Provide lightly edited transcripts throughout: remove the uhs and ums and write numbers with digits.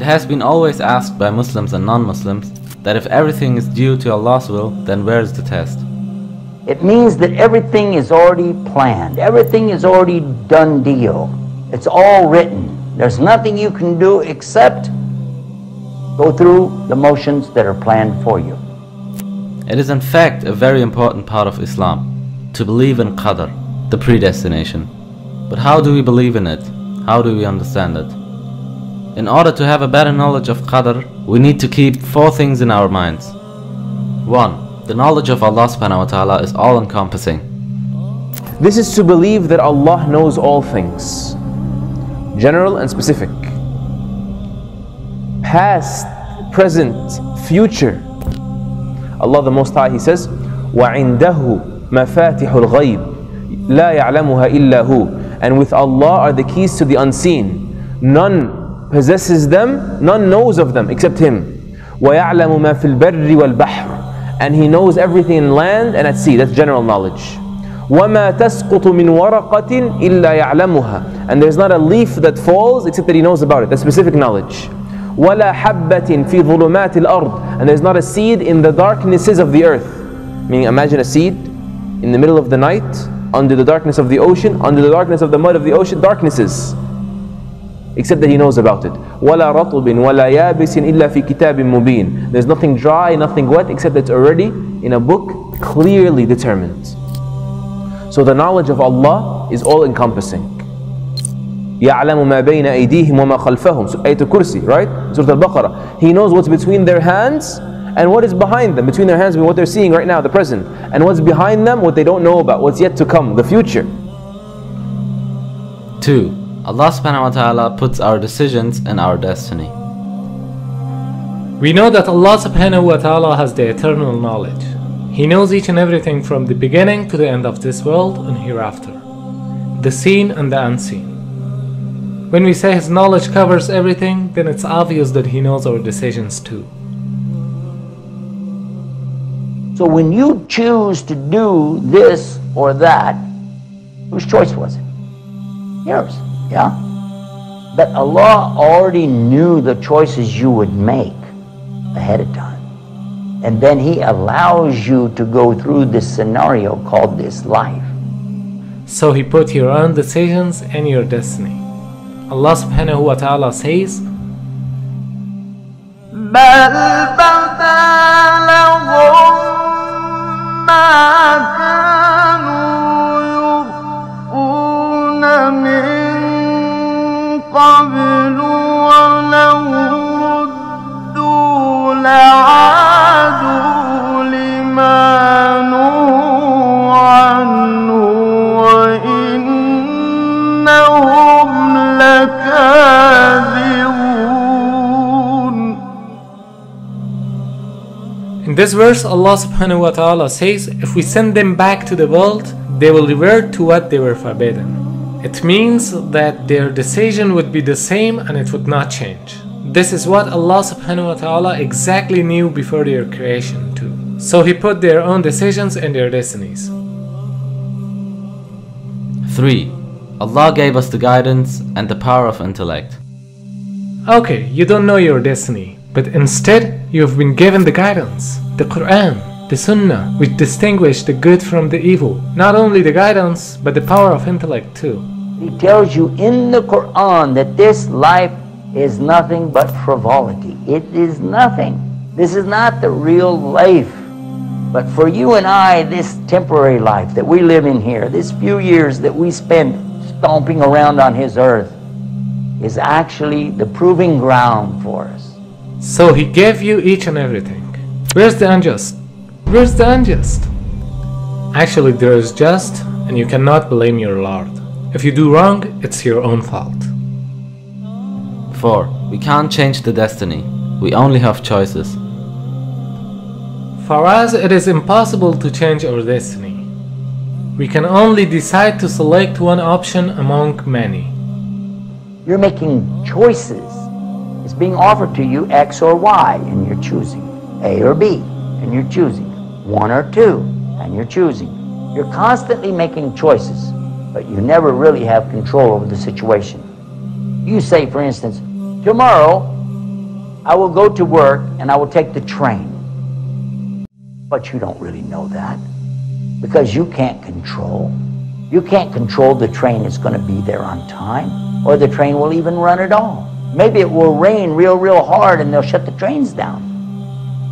has been always asked by Muslims and non-Muslims that if everything is due to Allah's will, then where is the test? It means that everything is already planned. Everything is already done deal. It's all written. There's nothing you can do except go through the motions that are planned for you. It is in fact a very important part of Islam to believe in Qadr, the predestination. But how do we believe in it? How do we understand it? In order to have a better knowledge of Qadr, we need to keep 4 things in our minds. 1. The knowledge of Allah subhanahu wa ta'ala is all-encompassing. This is to believe that Allah knows all things, general and specific, past, present, future. Allah the Most High, He says, وَعِنْدَهُ مَفَاتِحُ الْغَيْبِ لَا يَعْلَمُهَا إِلَّا هُ. And with Allah are the keys to the unseen. None possesses them, none knows of them except Him. وَيَعْلَمُ مَا فِي الْبَرِّ وَالْبَحْرِ. And He knows everything in land and at sea. That's general knowledge. وَمَا تَسْقُطُ مِنْ وَرَقَةٍ إِلَّا يَعْلَمُهَا. And there's not a leaf that falls except that He knows about it. That's specific knowledge. وَلَا حَبَّةٍ فِي ظُلُمَاتِ الْأَرْضِ. And there's not a seed in the darknesses of the earth. Meaning, imagine a seed in the middle of the night, under the darkness of the ocean, under the darkness of the mud of the ocean, darknesses. Except that He knows about it. وَلَا رَطُبٍ وَلَا يَابِسٍ إِلَّا فِي كِتَابٍ مُبِينٍ. There's nothing dry, nothing wet, except that it's already in a book clearly determined. So the knowledge of Allah is all-encompassing. يَعْلَمُ مَا بَيْنَ أَيْدِيهِمْ وَمَا خَلْفَهُم. So, Ayat al-Kursi, right? Surah Al-Baqarah. He knows what's between their hands and what is behind them. Between their hands, what they're seeing right now, the present. And what's behind them, what they don't know about, what's yet to come, the future. 2. Allah subhanahu wa ta'ala puts our decisions in our destiny. We know that Allah subhanahu wa ta'ala has the eternal knowledge. He knows each and everything from the beginning to the end of this world and hereafter, the seen and the unseen. When we say His knowledge covers everything, then it's obvious that He knows our decisions too. So when you choose to do this or that, whose choice was it? Yours, yeah? But Allah already knew the choices you would make ahead of time. And then He allows you to go through this scenario called this life. So He put your own decisions and your destiny. Allah subhanahu wa ta'ala says, بَلْ بَدَا لَهُم مَا كَانُوا يُخْفُونَ مِن قَبْلُ وَلَوْ رُدُّوا لَعَادُوا لِمَا نُهُوا عَنْهُ وَإِنَّهُمْ In this verse, Allah subhanahu wa ta'ala says, if we send them back to the world, they will revert to what they were forbidden. It means that their decision would be the same and it would not change. This is what Allah subhanahu wa ta'ala exactly knew before their creation too. So He put their own decisions and their destinies. 3. Allah gave us the guidance and the power of intellect. Okay, you don't know your destiny, but instead you've been given the guidance, the Quran, the Sunnah, which distinguish the good from the evil. Not only the guidance, but the power of intellect too. He tells you in the Quran that this life is nothing but frivolity. It is nothing. This is not the real life. But for you and I, this temporary life that we live in here, this few years that we spend stomping around on His earth, is actually the proving ground for us. So He gave you each and everything. Where's the unjust? Where's the unjust? Actually, there is just, and you cannot blame your Lord. If you do wrong, it's your own fault. 4. We can't change the destiny. We only have choices. For us, it is impossible to change our destiny. We can only decide to select one option among many. You're making choices. It's being offered to you X or Y, and you're choosing. A or B, and you're choosing. 1 or 2, and you're choosing. You're constantly making choices, but you never really have control over the situation. You say, for instance, tomorrow I will go to work and I will take the train. But you don't really know that because you can't control. You can't control the train is going to be there on time or the train will even run at all. Maybe it will rain real hard and they'll shut the trains down.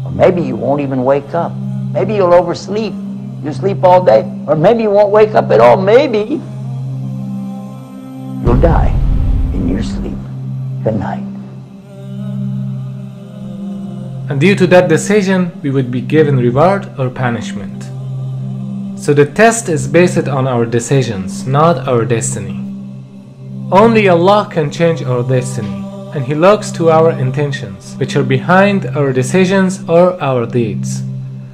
Or maybe you won't even wake up. Maybe you'll oversleep. You'll sleep all day. Or maybe you won't wake up at all. Maybe you'll die in your sleep tonight. And due to that decision, we would be given reward or punishment. So the test is based on our decisions, not our destiny. Only Allah can change our destiny, and He looks to our intentions, which are behind our decisions or our deeds.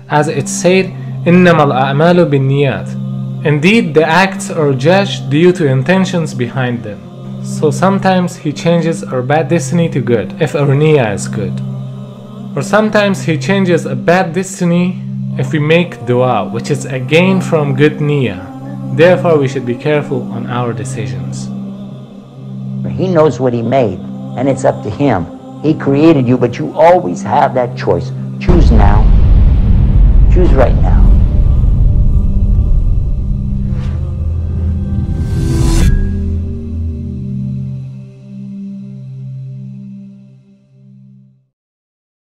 As it said, إِنَّمَا الْأَعْمَالُ بِالنِّيَّاتِ. Indeed, the acts are judged due to intentions behind them. So sometimes He changes our bad destiny to good, if our niyyah is good. Or sometimes He changes a bad destiny if we make dua, which is a gain from good niyyah. Therefore, we should be careful on our decisions. He knows what He made, and it's up to Him. He created you, but you always have that choice. Choose now. Choose right now.